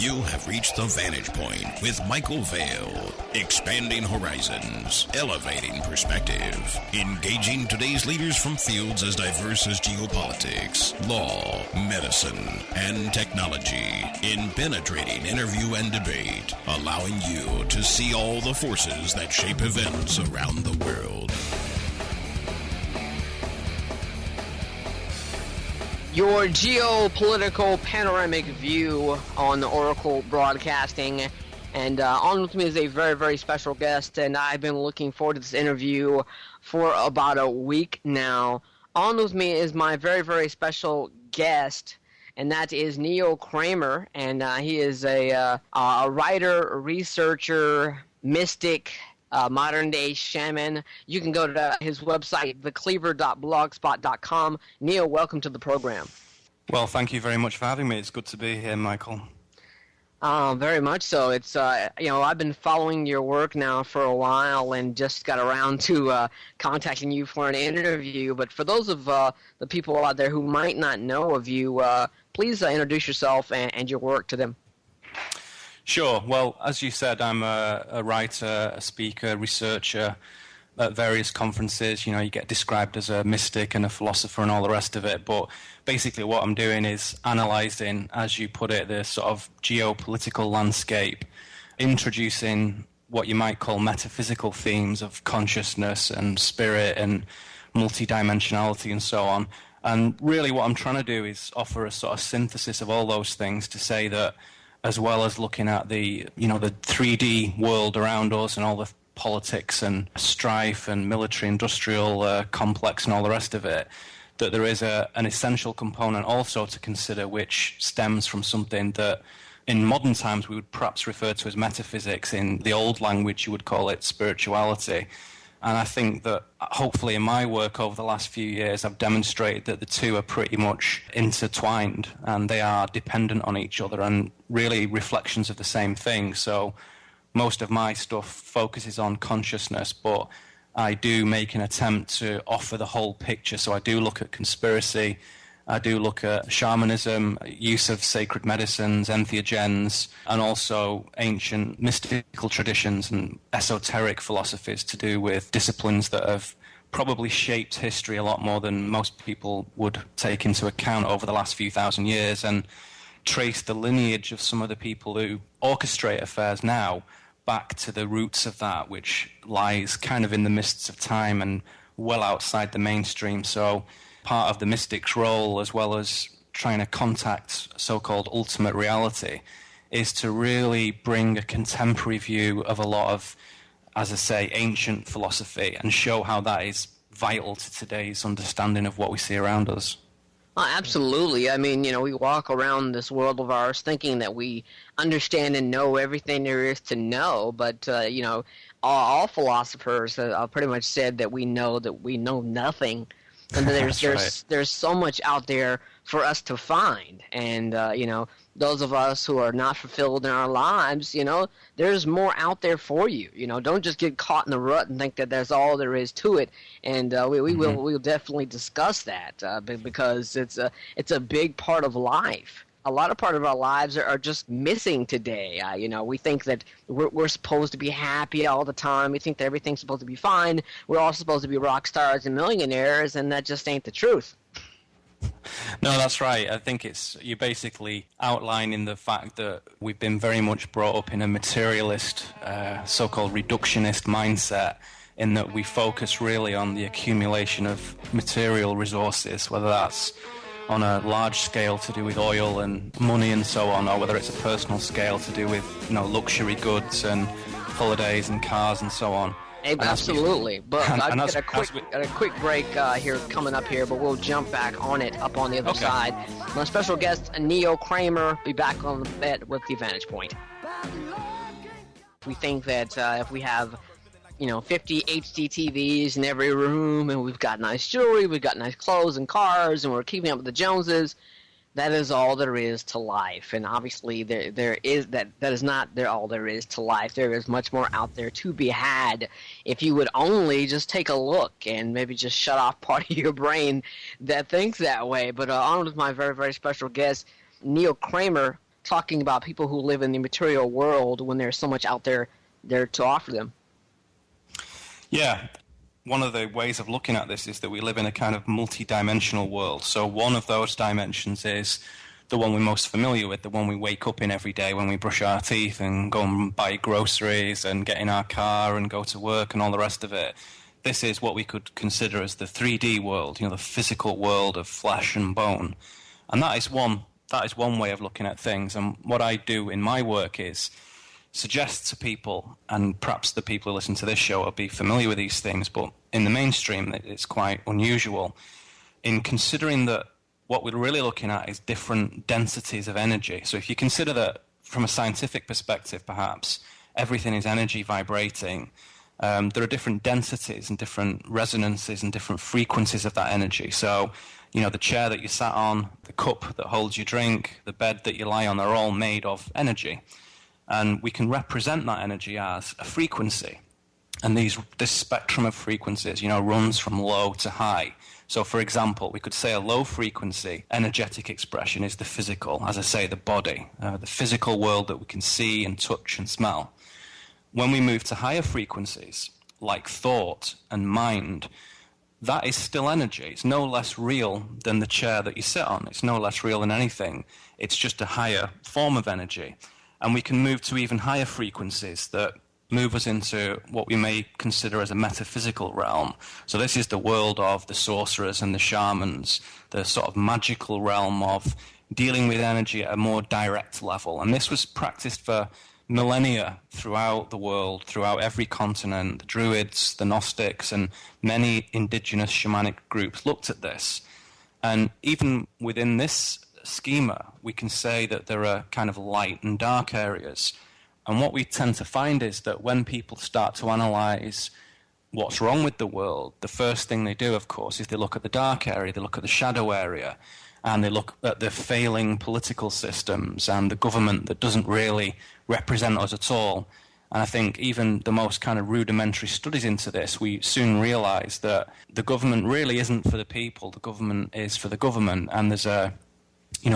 You have reached the Vantage Point with Michael Vale. Expanding horizons, elevating perspective, engaging today's leaders from fields as diverse as geopolitics, law, medicine, and technology, in penetrating interview and debate, allowing you to see all the forces that shape events around the world. Your geopolitical panoramic view on Oracle Broadcasting. And on with me is a very, very special guest, and I've been looking forward to this interview for about a week now. On with me is my very, very special guest, and that is Neil Kramer, and he is a writer, researcher, mystic, modern-day shaman. You can go to his website, thecleaver.blogspot.com. Neil, welcome to the program. Well, thank you very much for having me. It's good to be here, Michael. Very much so. It's I've been following your work now for a while and just got around to contacting you for an interview. But for those of the people out there who might not know of you, please introduce yourself and your work to them. Sure. Well, as you said, I'm a writer, a speaker, researcher at various conferences. You know, you get described as a mystic and a philosopher and all the rest of it. But basically what I'm doing is analysing, as you put it, the sort of geopolitical landscape, introducing what you might call metaphysical themes of consciousness and spirit and multidimensionality and so on. And really what I'm trying to do is offer a sort of synthesis of all those things to say that, as well as looking at the 3D world around us and all the politics and strife and military-industrial complex and all the rest of it, that there is an essential component also to consider, which stems from something that in modern times we would perhaps refer to as metaphysics. In the old language you would call it spirituality. And I think that hopefully in my work over the last few years I've demonstrated that the two are pretty much intertwined and they are dependent on each other and really reflections of the same thing. So most of my stuff focuses on consciousness, but I do make an attempt to offer the whole picture. So I do look at conspiracy, I do look at shamanism, use of sacred medicines, entheogens, and also ancient mystical traditions and esoteric philosophies to do with disciplines that have probably shaped history a lot more than most people would take into account over the last few thousand years, and trace the lineage of some of the people who orchestrate affairs now back to the roots of that, which lies kind of in the mists of time and well outside the mainstream. So part of the mystic's role, as well as trying to contact so-called ultimate reality, is to really bring a contemporary view of a lot of, as I say, ancient philosophy and show how that is vital to today's understanding of what we see around us. Oh, absolutely. I mean, we walk around this world of ours thinking that we understand and know everything there is to know, but, all philosophers pretty much said that we know nothing. And there's so much out there for us to find. And, those of us who are not fulfilled in our lives, there's more out there for you. Don't just get caught in the rut and think that that's all there is to it. And we'll definitely discuss that because it's a big part of life. A lot of part of our lives are just missing today. We think that we're supposed to be happy all the time. We think that everything's supposed to be fine. We're all supposed to be rock stars and millionaires, and that just ain't the truth. No, that's right. I think you're basically outlining the fact that we've been very much brought up in a materialist, so-called reductionist mindset, in that we focus really on the accumulation of material resources, whether that's on a large scale to do with oil and money and so on, or whether it's a personal scale to do with luxury goods and holidays and cars and so on. Absolutely. But I've got a quick break here coming up here, but we'll jump back on it up on the other side. My special guest, Neil Kramer, be back on the bed with the Vantage Point. We think that if we have 50 HD TVs in every room, and we've got nice jewelry, we've got nice clothes and cars, and we're keeping up with the Joneses, that is all there is to life. And obviously there is that is not all there is to life. There is much more out there to be had if you would only just take a look and maybe just shut off part of your brain that thinks that way. But on with my very, very special guest, Neil Kramer. talking about people who live in the material world when there's so much out there to offer them. Yeah. One of the ways of looking at this is that we live in a kind of multi-dimensional world. So one of those dimensions is the one we're most familiar with, the one we wake up in every day when we brush our teeth and go and buy groceries and get in our car and go to work and all the rest of it. This is what we could consider as the 3D world, the physical world of flesh and bone. And that is one way of looking at things. And what I do in my work is suggest to people, and perhaps the people who listen to this show will be familiar with these things, but in the mainstream it's quite unusual, in considering that what we're really looking at is different densities of energy. So if you consider that from a scientific perspective, perhaps, everything is energy vibrating, there are different densities and different resonances and different frequencies of that energy. So, the chair that you sat on, the cup that holds your drink, the bed that you lie on, are all made of energy. And we can represent that energy as a frequency. And this spectrum of frequencies, runs from low to high. So, for example, we could say a low-frequency energetic expression is the physical, as I say, the body, the physical world that we can see and touch and smell. When we move to higher frequencies, like thought and mind, that is still energy. It's no less real than the chair that you sit on. It's no less real than anything. It's just a higher form of energy. And we can move to even higher frequencies that move us into what we may consider as a metaphysical realm. So this is the world of the sorcerers and the shamans, the sort of magical realm of dealing with energy at a more direct level. And this was practiced for millennia throughout the world, throughout every continent. The Druids, the Gnostics, and many indigenous shamanic groups looked at this. And even within this schema, we can say that there are kind of light and dark areas. And what we tend to find is that when people start to analyze what's wrong with the world, the first thing they do, of course, is they look at the dark area, they look at the shadow area, and they look at the failing political systems and the government that doesn't really represent us at all. And I think even the most kind of rudimentary studies into this, we soon realize that the government really isn't for the people, the government is for the government, and there's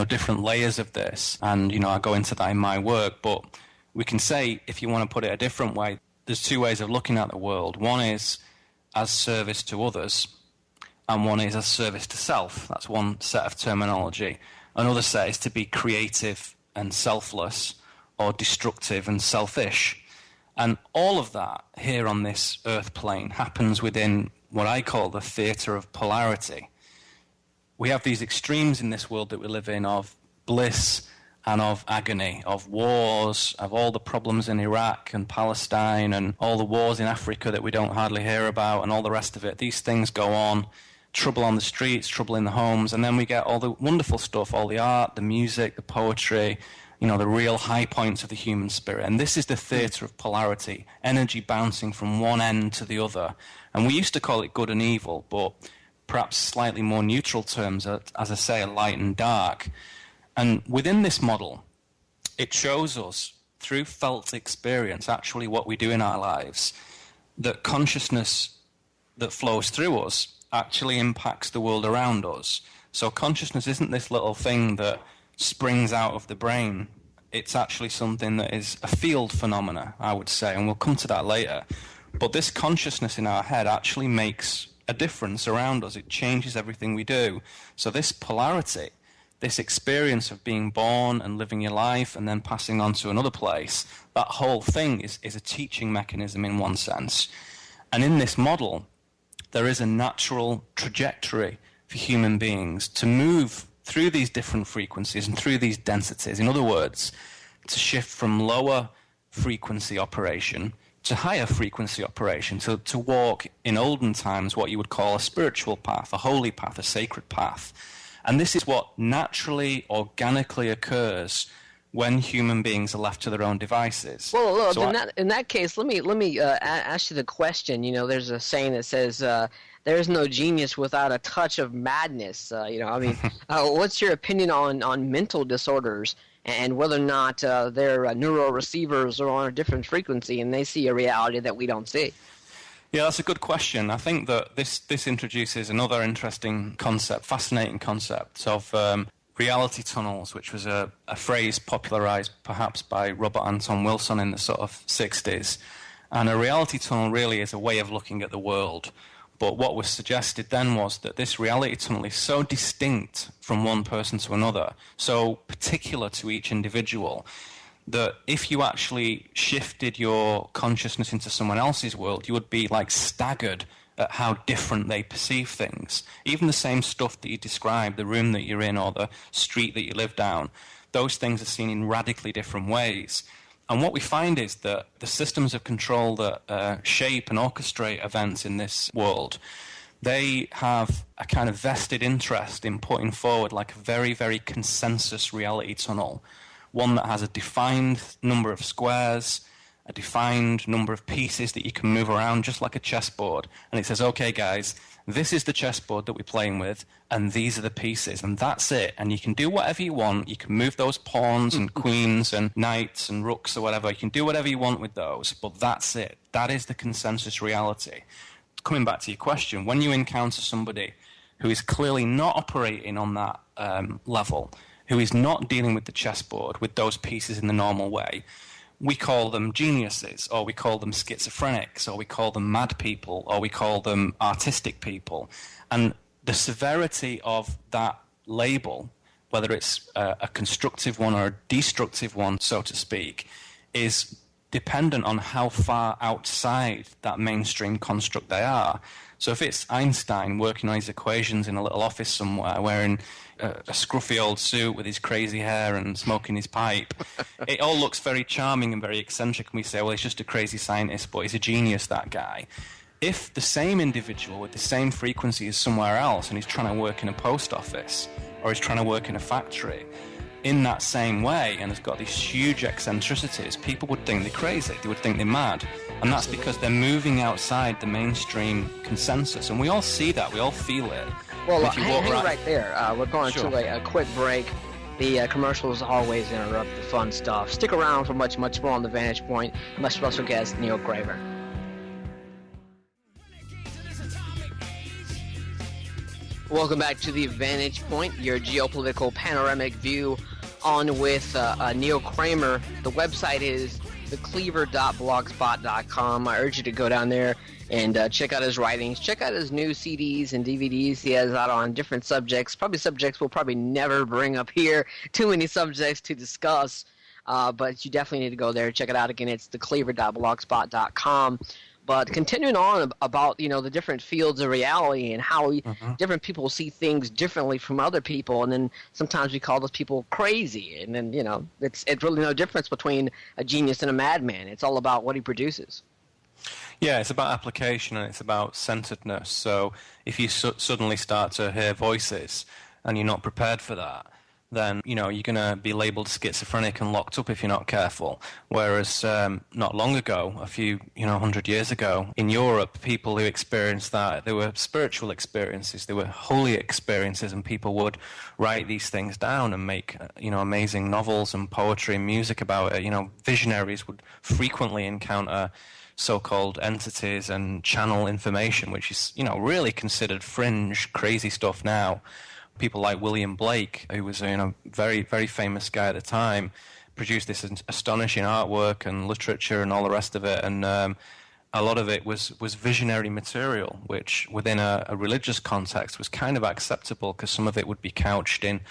different layers of this, and I go into that in my work, but we can say, if you want to put it a different way, there's two ways of looking at the world. One is as service to others, and one is as service to self. That's one set of terminology. Another set is to be creative and selfless, or destructive and selfish. And all of that here on this earth plane happens within what I call the theatre of polarity. We have these extremes in this world that we live in of bliss and of agony, of wars, of all the problems in Iraq and Palestine and all the wars in Africa that we don't hardly hear about and all the rest of it. These things go on, trouble on the streets, trouble in the homes, and then we get all the wonderful stuff, all the art, the music, the poetry, the real high points of the human spirit. And this is the theatre of polarity, energy bouncing from one end to the other. And we used to call it good and evil, but perhaps slightly more neutral terms, as I say, light and dark. And within this model, it shows us, through felt experience, actually what we do in our lives, that consciousness that flows through us actually impacts the world around us. So consciousness isn't this little thing that springs out of the brain. It's actually something that is a field phenomena, I would say, and we'll come to that later. But this consciousness in our head actually makes a difference around us. It changes everything we do. So this polarity, this experience of being born and living your life and then passing on to another place, that whole thing is a teaching mechanism in one sense. And in this model, there is a natural trajectory for human beings to move through these different frequencies and through these densities. In other words, to shift from lower frequency operation to higher frequency operation, to walk in olden times what you would call a spiritual path, a holy path, a sacred path. And this is what naturally, organically occurs when human beings are left to their own devices. Well, look, so in that case, let me ask you the question. There's a saying that says, "There's no genius without a touch of madness." What's your opinion on mental disorders and whether or not their neural receivers are on a different frequency and they see a reality that we don't see? Yeah, that's a good question. I think that this introduces another interesting concept, fascinating concept of reality tunnels, which was a phrase popularized perhaps by Robert Anton Wilson in the sort of 60s. And a reality tunnel really is a way of looking at the world. But what was suggested then was that this reality tunnel is so distinct from one person to another, so particular to each individual, that if you actually shifted your consciousness into someone else's world, you would be like staggered at how different they perceive things. Even the same stuff that you describe, the room that you're in or the street that you live down, those things are seen in radically different ways. And what we find is that the systems of control that shape and orchestrate events in this world, they have a kind of vested interest in putting forward like a very, very consensus reality tunnel, one that has a defined number of squares, a defined number of pieces that you can move around just like a chessboard. And it says, okay, guys, this is the chessboard that we're playing with, and these are the pieces, and that's it. And you can do whatever you want. You can move those pawns and queens and knights and rooks or whatever. You can do whatever you want with those, but that's it. That is the consensus reality. Coming back to your question, when you encounter somebody who is clearly not operating on that level, who is not dealing with the chessboard, with those pieces in the normal way, we call them geniuses, or we call them schizophrenics, or we call them mad people, or we call them artistic people. And the severity of that label, whether it's a constructive one or a destructive one, so to speak, is dependent on how far outside that mainstream construct they are. So if it's Einstein working on his equations in a little office somewhere, wearing a scruffy old suit with his crazy hair and smoking his pipe, it all looks very charming and very eccentric, and we say, well, he's just a crazy scientist, but he's a genius, that guy. If the same individual with the same frequency is somewhere else and he's trying to work in a post office or he's trying to work in a factory in that same way and has got these huge eccentricities, people would think they're crazy, they would think they're mad. And that's because they're moving outside the mainstream consensus. And we all see that, we all feel it. Well, hang right there. We're going to a quick break. The commercials always interrupt the fun stuff. Stick around for much, much more on The Vantage Point. My special guest, Neil Kramer. Welcome back to The Vantage Point, your geopolitical panoramic view, on with Neil Kramer. The website is thecleaver.blogspot.com. I urge you to go down there and check out his writings. Check out his new CDs and DVDs he has out on different subjects. Probably subjects we'll probably never bring up here. Too many subjects to discuss. But you definitely need to go there. Check it out. Again, it's thecleaver.blogspot.com. But continuing on about, the different fields of reality and how different people see things differently from other people, and then sometimes we call those people crazy. And then, it's really no difference between a genius and a madman. It's all about what he produces. Yeah, it's about application and it's about centeredness. So if you suddenly start to hear voices and you're not prepared for that, then, you're going to be labeled schizophrenic and locked up if you're not careful. Whereas not long ago, a few, 100 years ago, in Europe, people who experienced that, they were spiritual experiences, they were holy experiences, and people would write these things down and make, amazing novels and poetry and music about it. Visionaries would frequently encounter so-called entities and channel information, which is, really considered fringe, crazy stuff now. People like William Blake, who was a very, very famous guy at the time, produced this astonishing artwork and literature and all the rest of it. And a lot of it was visionary material, which within a religious context was kind of acceptable because some of it would be couched in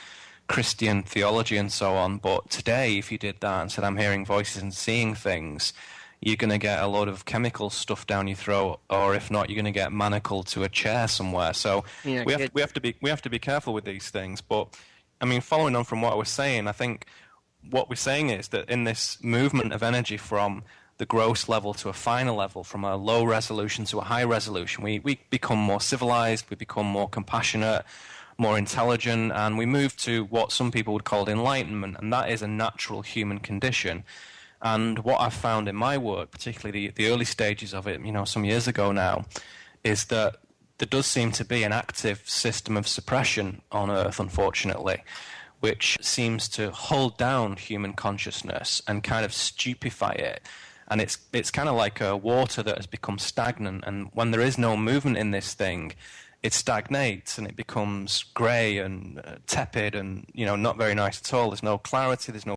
Christian theology and so on. But today, if you did that and said, I'm hearing voices and seeing things, you're going to get a lot of chemical stuff down your throat, or if not, you're going to get manacled to a chair somewhere. So we have to be careful with these things. But I mean, following on from what I was saying, I think what we're saying is that in this movement of energy from the gross level to a finer level, from a low resolution to a high resolution, we become more civilized, we become more compassionate, more intelligent, and we move to what some people would call enlightenment, and that is a natural human condition. And what I've found in my work, particularly the early stages of it, some years ago now, is that there does seem to be an active system of suppression on Earth, unfortunately, which seems to hold down human consciousness and kind of stupefy it. And it's kind of like water that has become stagnant. And when there is no movement in this thing, it stagnates and it becomes grey and tepid and, not very nice at all. There's no clarity, there's no